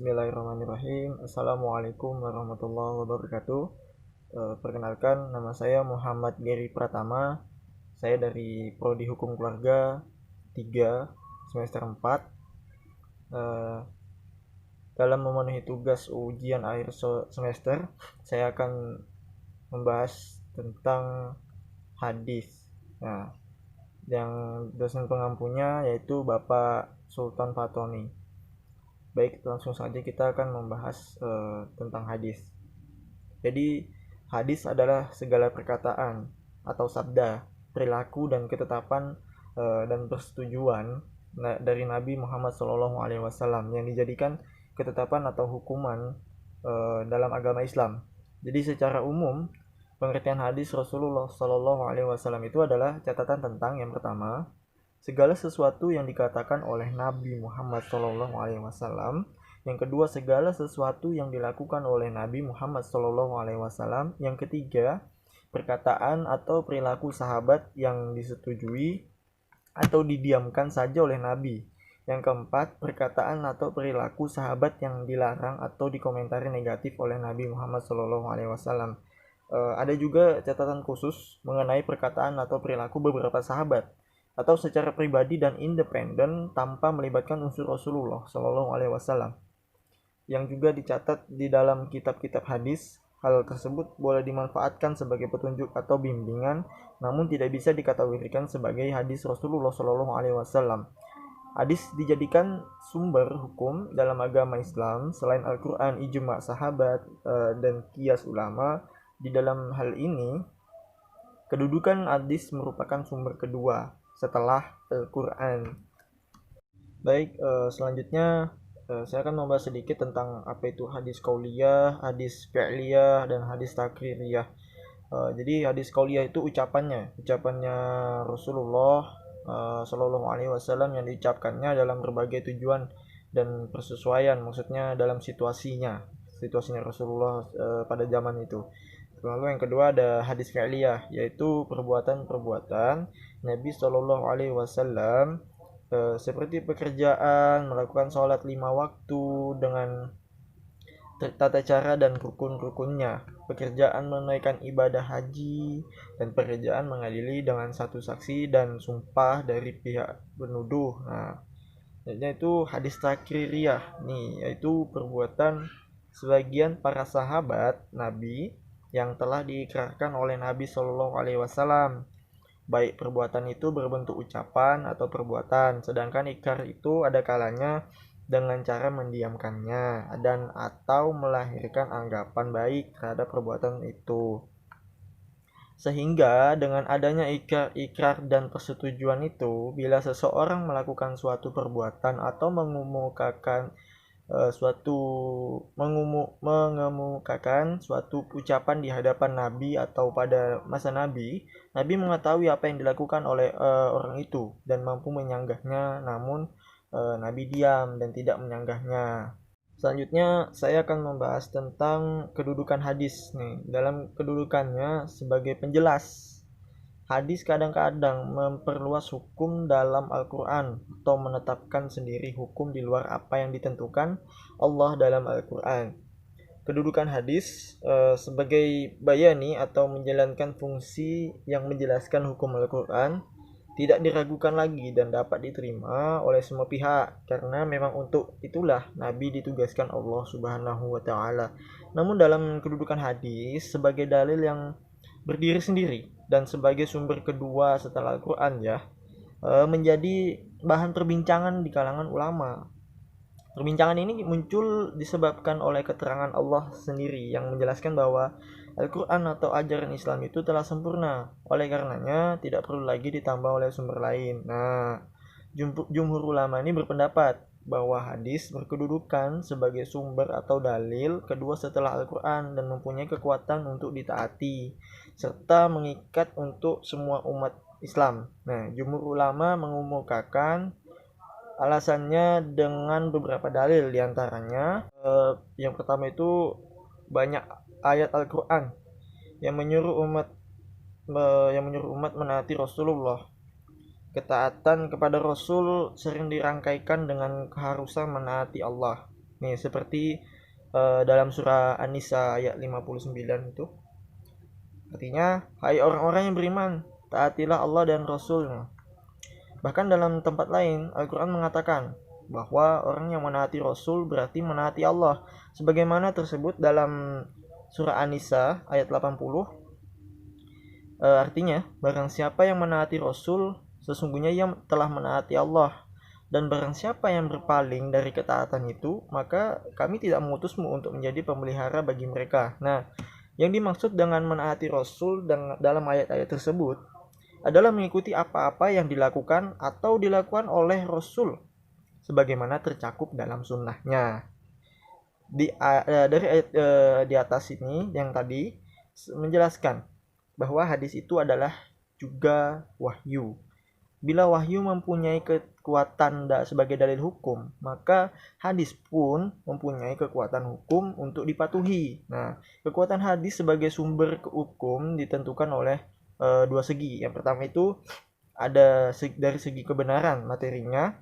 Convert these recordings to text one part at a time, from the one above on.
Bismillahirrahmanirrahim. Assalamualaikum warahmatullahi wabarakatuh. Perkenalkan, nama saya Muhammad Geri Pratama. Saya dari Prodi Hukum Keluarga 3 semester 4. Dalam memenuhi tugas ujian akhir semester, saya akan membahas tentang hadis. Nah, yang dosen pengampunya yaitu Bapak Sultan Fatoni. Baik, langsung saja kita akan membahas tentang hadis. Jadi, hadis adalah segala perkataan atau sabda, perilaku dan ketetapan dan persetujuan dari Nabi Muhammad SAW yang dijadikan ketetapan atau hukuman dalam agama Islam. Jadi secara umum, pengertian hadis Rasulullah SAW itu adalah catatan tentang yang pertama, segala sesuatu yang dikatakan oleh Nabi Muhammad SAW. Yang kedua, segala sesuatu yang dilakukan oleh Nabi Muhammad SAW. Yang ketiga, perkataan atau perilaku sahabat yang disetujui atau didiamkan saja oleh Nabi. Yang keempat, perkataan atau perilaku sahabat yang dilarang atau dikomentari negatif oleh Nabi Muhammad SAW. Ada juga catatan khusus mengenai perkataan atau perilaku beberapa sahabat atau secara pribadi dan independen tanpa melibatkan unsur Rasulullah SAW, yang juga dicatat di dalam kitab-kitab hadis. Hal tersebut boleh dimanfaatkan sebagai petunjuk atau bimbingan, namun tidak bisa dikategorikan sebagai hadis Rasulullah SAW. Hadis dijadikan sumber hukum dalam agama Islam selain Al-Quran, ijma' sahabat, dan qiyas ulama. Di dalam hal ini, kedudukan hadis merupakan sumber kedua setelah Al-Quran. Baik, selanjutnya saya akan membahas sedikit tentang apa itu hadis qauliyah, hadis fi'liyah, dan hadis takririyah. Jadi hadis qauliyah itu ucapannya Rasulullah Shallallahu Alaihi Wasallam yang diucapkannya dalam berbagai tujuan dan persesuaian, maksudnya dalam situasinya Rasulullah pada zaman itu. Lalu yang kedua ada hadis fi'liyah, yaitu perbuatan-perbuatan Nabi Shallallahu Alaihi Wasallam, seperti pekerjaan, melakukan sholat 5 waktu dengan tata cara dan rukun-rukunnya, pekerjaan menunaikan ibadah haji, dan pekerjaan mengadili dengan satu saksi dan sumpah dari pihak penuduh. Nah, yaitu hadis takririyah nih, yaitu perbuatan sebagian para sahabat Nabi yang telah diikrarkan oleh Nabi Shallallahu Alaihi Wasallam, baik perbuatan itu berbentuk ucapan atau perbuatan, sedangkan ikrar itu ada kalanya dengan cara mendiamkannya dan atau melahirkan anggapan baik terhadap perbuatan itu. Sehingga dengan adanya ikrar dan persetujuan itu, bila seseorang melakukan suatu perbuatan atau mengemukakan suatu ucapan di hadapan Nabi atau pada masa Nabi mengetahui apa yang dilakukan oleh orang itu dan mampu menyanggahnya, namun Nabi diam dan tidak menyanggahnya. Selanjutnya saya akan membahas tentang kedudukan hadis nih. Dalam kedudukannya sebagai penjelas, hadis kadang-kadang memperluas hukum dalam Al-Quran atau menetapkan sendiri hukum di luar apa yang ditentukan Allah dalam Al-Quran. Kedudukan hadis sebagai bayani atau menjalankan fungsi yang menjelaskan hukum Al-Quran tidak diragukan lagi dan dapat diterima oleh semua pihak, karena memang untuk itulah Nabi ditugaskan Allah Subhanahu wa Ta'ala. Namun dalam kedudukan hadis sebagai dalil yang berdiri sendiri dan sebagai sumber kedua setelah Al-Quran menjadi bahan perbincangan di kalangan ulama. Perbincangan ini muncul disebabkan oleh keterangan Allah sendiri yang menjelaskan bahwa Al-Quran atau ajaran Islam itu telah sempurna, oleh karenanya tidak perlu lagi ditambah oleh sumber lain. Nah, jumhur ulama ini berpendapat bahwa hadis berkedudukan sebagai sumber atau dalil kedua setelah Al-Quran dan mempunyai kekuatan untuk ditaati serta mengikat untuk semua umat Islam. Nah, jumhur ulama mengemukakan alasannya dengan beberapa dalil, diantaranya yang pertama itu banyak ayat Al-Quran yang menyuruh umat menaati Rasulullah. Ketaatan kepada Rasul sering dirangkaikan dengan keharusan menaati Allah. Nih seperti dalam surah An-Nisa ayat 59 itu. Artinya, hai orang-orang yang beriman, taatilah Allah dan Rasul-Nya. Bahkan dalam tempat lain, Al-Quran mengatakan bahwa orang yang menaati Rasul berarti menaati Allah. Sebagaimana tersebut dalam surah An-Nisa ayat 80, artinya, barang siapa yang menaati Rasul, sesungguhnya ia telah menaati Allah. Dan barang siapa yang berpaling dari ketaatan itu, maka kami tidak mengutusmu untuk menjadi pemelihara bagi mereka. Nah, yang dimaksud dengan menaati Rasul dalam ayat-ayat tersebut adalah mengikuti apa-apa yang dilakukan atau dilakukan oleh Rasul sebagaimana tercakup dalam sunnahnya. Dari ayat di atas ini yang tadi menjelaskan bahwa hadis itu adalah juga wahyu. Bila wahyu mempunyai kekuatan sebagai dalil hukum, maka hadis pun mempunyai kekuatan hukum untuk dipatuhi. Nah, kekuatan hadis sebagai sumber hukum ditentukan oleh dua segi. Yang pertama itu ada dari segi kebenaran materinya,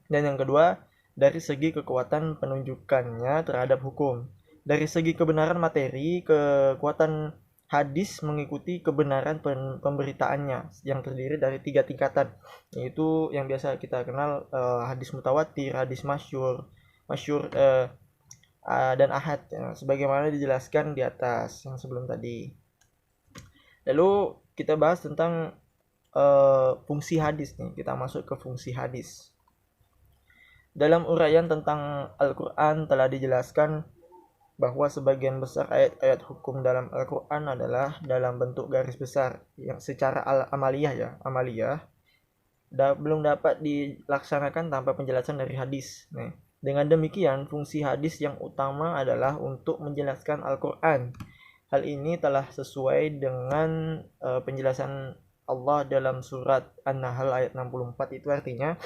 dan yang kedua dari segi kekuatan penunjukannya terhadap hukum. Dari segi kebenaran materi, kekuatan hadis mengikuti kebenaran pemberitaannya yang terdiri dari 3 tingkatan, yaitu yang biasa kita kenal hadis mutawatir, hadis masyhur dan ahad, sebagaimana dijelaskan di atas yang sebelum tadi. Lalu kita bahas tentang fungsi hadis nih. Kita masuk ke fungsi hadis. Dalam uraian tentang Al-Quran telah dijelaskan bahwa sebagian besar ayat-ayat hukum dalam Al-Quran adalah dalam bentuk garis besar yang secara amaliyah belum dapat dilaksanakan tanpa penjelasan dari hadis. Nah, dengan demikian fungsi hadis yang utama adalah untuk menjelaskan Al-Quran. Hal ini telah sesuai dengan penjelasan Allah dalam surat An-Nahl ayat 64, itu artinya,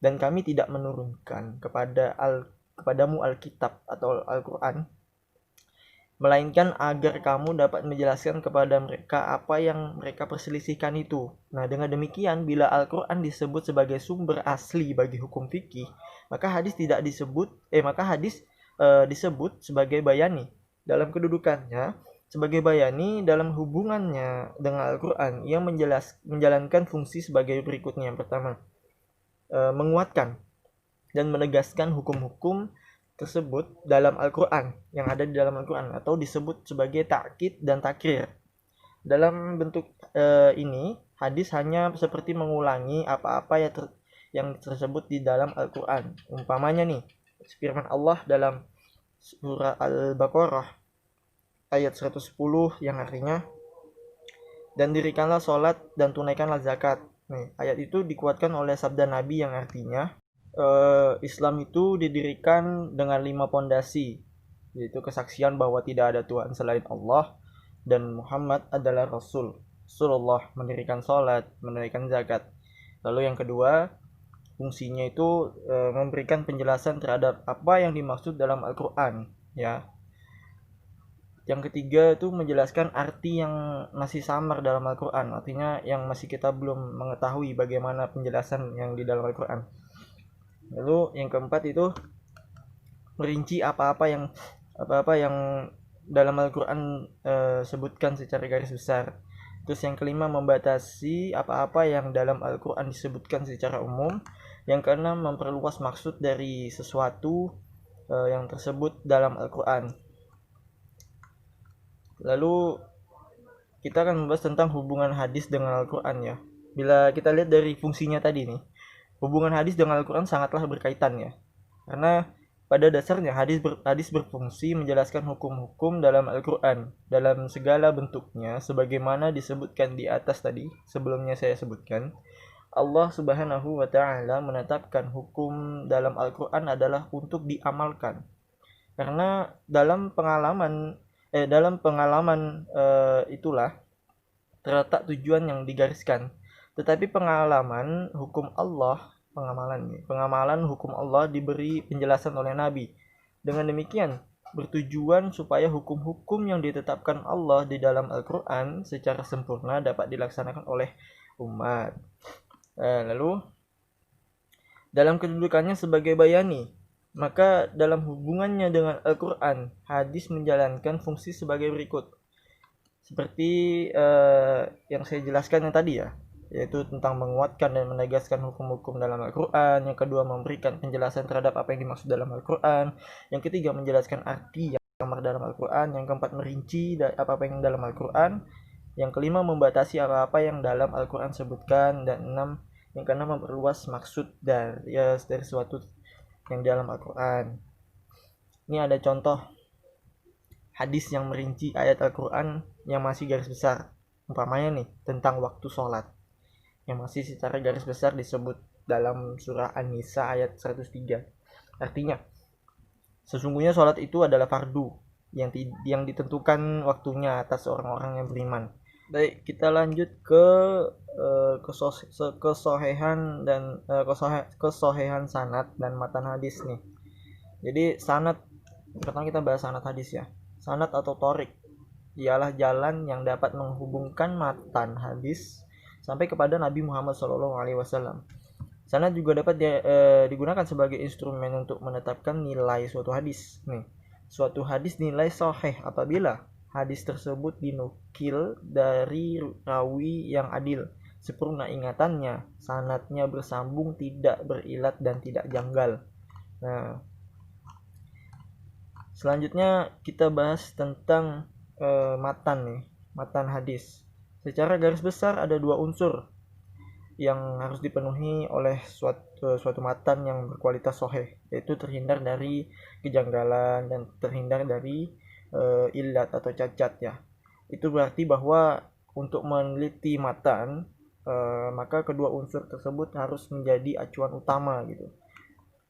dan kami tidak menurunkan kepadamu Alkitab atau Al-Quran melainkan agar kamu dapat menjelaskan kepada mereka apa yang mereka perselisihkan itu. Nah, dengan demikian bila Al-Quran disebut sebagai sumber asli bagi hukum fikih, maka hadis disebut sebagai bayani dalam kedudukannya sebagai bayani dalam hubungannya dengan Al-Quran. Ia menjalankan fungsi sebagai berikutnya. Yang pertama, menguatkan dan menegaskan hukum-hukum tersebut dalam Al-Quran, yang ada di dalam Al-Quran, atau disebut sebagai ta'kid dan takrir. Dalam bentuk ini, hadis hanya seperti mengulangi apa-apa yang tersebut di dalam Al-Quran. Umpamanya nih, firman Allah dalam surah Al-Baqarah ayat 110 yang artinya, dan dirikanlah sholat dan tunaikanlah zakat. Nih, ayat itu dikuatkan oleh sabda Nabi yang artinya, Islam itu didirikan dengan 5 pondasi, yaitu kesaksian bahwa tidak ada Tuhan selain Allah dan Muhammad adalah Rasulullah, mendirikan sholat, menunaikan zakat. Lalu yang kedua, fungsinya itu memberikan penjelasan terhadap apa yang dimaksud dalam Al-Quran, ya. Yang ketiga itu menjelaskan arti yang masih samar dalam Al-Quran, artinya yang masih kita belum mengetahui bagaimana penjelasan yang di dalam Al-Quran. Lalu yang keempat itu merinci apa-apa yang dalam Al-Quran sebutkan secara garis besar. Terus yang kelima, membatasi apa-apa yang dalam Al-Quran disebutkan secara umum. Yang keenam, memperluas maksud dari sesuatu yang tersebut dalam Al-Quran. Lalu kita akan membahas tentang hubungan hadis dengan Al-Quran, ya. Bila kita lihat dari fungsinya tadi nih, hubungan hadis dengan Al-Quran sangatlah berkaitan, ya. Karena pada dasarnya hadis berfungsi menjelaskan hukum-hukum dalam Al-Quran dalam segala bentuknya, sebagaimana disebutkan di atas tadi, sebelumnya saya sebutkan. Allah Subhanahu wa Ta'ala menetapkan hukum dalam Al-Quran adalah untuk diamalkan. Karena dalam pengalaman itulah terletak tujuan yang digariskan. Tetapi pengamalan hukum Allah diberi penjelasan oleh Nabi. Dengan demikian, bertujuan supaya hukum-hukum yang ditetapkan Allah di dalam Al-Quran secara sempurna dapat dilaksanakan oleh umat. Lalu, dalam kedudukannya sebagai bayani, Maka dalam hubungannya dengan Al-Quran, hadis menjalankan fungsi sebagai berikut. Seperti yang saya jelaskan yang tadi ya, yaitu tentang menguatkan dan menegaskan hukum-hukum dalam Al-Quran. Yang kedua, memberikan penjelasan terhadap apa yang dimaksud dalam Al-Quran. Yang ketiga, menjelaskan arti yang tergambar dalam Al-Quran. Yang keempat, merinci apa-apa yang dalam Al-Quran. Yang kelima, membatasi apa-apa yang dalam Al-Quran sebutkan. Dan yang keenam, memperluas maksud dari suatu yang dalam Al-Quran. Ini ada contoh hadis yang merinci ayat Al-Quran yang masih garis besar. Umpamanya nih, tentang waktu sholat, yang masih secara garis besar disebut dalam surah An-Nisa ayat 103. Artinya, sesungguhnya sholat itu adalah fardu yang ditentukan waktunya atas orang-orang yang beriman. Baik, kita lanjut ke kesohehan dan kesohehan sanad dan matan hadis nih. Jadi sanad, pertama kita bahas sanad hadis ya. Sanad atau torik ialah jalan yang dapat menghubungkan matan hadis sampai kepada Nabi Muhammad SAW. Sanad juga dapat digunakan sebagai instrumen untuk menetapkan nilai suatu hadis. Nih, suatu hadis nilai sahih apabila hadis tersebut dinukil dari rawi yang adil, sempurna ingatannya, sanadnya bersambung, tidak berilat dan tidak janggal. Nah, selanjutnya kita bahas tentang matan hadis. Secara garis besar ada dua unsur yang harus dipenuhi oleh suatu matan yang berkualitas sahih, yaitu terhindar dari kejanggalan dan terhindar dari illat atau cacat ya. Itu berarti bahwa untuk meneliti matan, maka kedua unsur tersebut harus menjadi acuan utama gitu.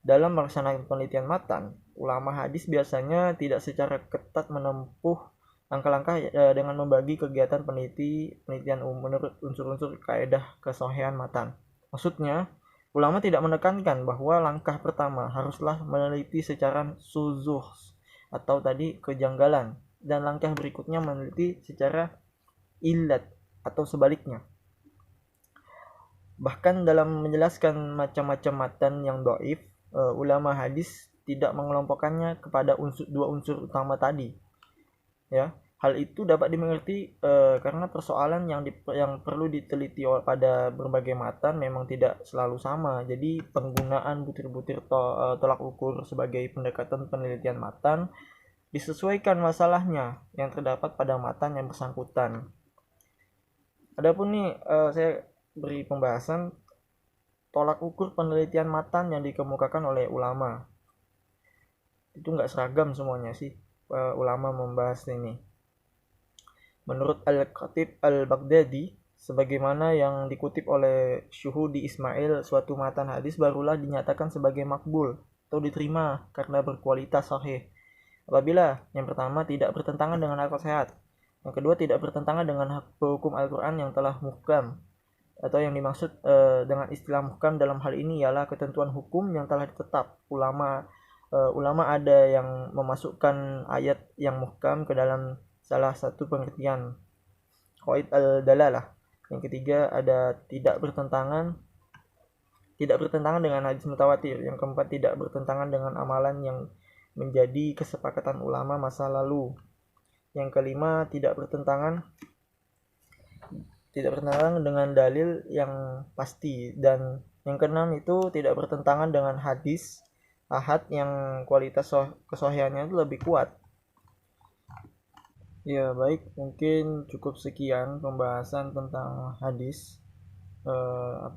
Dalam melaksanakan penelitian matan, ulama hadis biasanya tidak secara ketat menempuh langkah-langkah dengan membagi kegiatan penelitian menurut unsur-unsur kaidah kesahihan matan. Maksudnya, ulama tidak menekankan bahwa langkah pertama haruslah meneliti secara suzuh atau tadi kejanggalan, dan langkah berikutnya meneliti secara illat atau sebaliknya. Bahkan dalam menjelaskan macam-macam matan yang dhaif, ulama hadis tidak mengelompokkannya kepada dua unsur utama tadi. Ya, hal itu dapat dimengerti karena persoalan yang perlu diteliti pada berbagai matan memang tidak selalu sama. Jadi penggunaan butir-butir tolak ukur sebagai pendekatan penelitian matan disesuaikan masalahnya yang terdapat pada matan yang bersangkutan. Adapun nih saya beri pembahasan tolak ukur penelitian matan yang dikemukakan oleh ulama. Itu nggak seragam semuanya sih ulama membahas ini. Menurut Al-Khatib Al-Baghdadi, sebagaimana yang dikutip oleh Syuhudi Ismail, suatu matan hadis barulah dinyatakan sebagai makbul atau diterima karena berkualitas sahih apabila yang pertama tidak bertentangan dengan akal sehat, yang kedua tidak bertentangan dengan hukum Al-Quran yang telah muhkam, atau yang dimaksud dengan istilah muhkam dalam hal ini ialah ketentuan hukum yang telah ditetap. Ulama ada yang memasukkan ayat yang muhkam ke dalam salah satu pengertian qaid al-dalalah. Yang ketiga ada tidak bertentangan dengan hadis mutawatir. Yang keempat tidak bertentangan dengan amalan yang menjadi kesepakatan ulama masa lalu. Yang kelima tidak bertentangan dengan dalil yang pasti, dan yang keenam itu tidak bertentangan dengan hadis ahad yang kualitas kesahihannya itu lebih kuat. Ya baik, mungkin cukup sekian pembahasan tentang hadis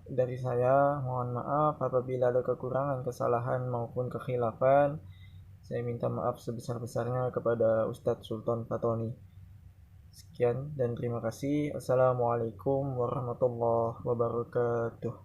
dari saya. Mohon maaf apabila ada kekurangan, kesalahan maupun kekhilafan. Saya minta maaf sebesar-besarnya kepada Ustadz Sultan Fatoni. Sekian dan terima kasih. Assalamualaikum warahmatullahi wabarakatuh.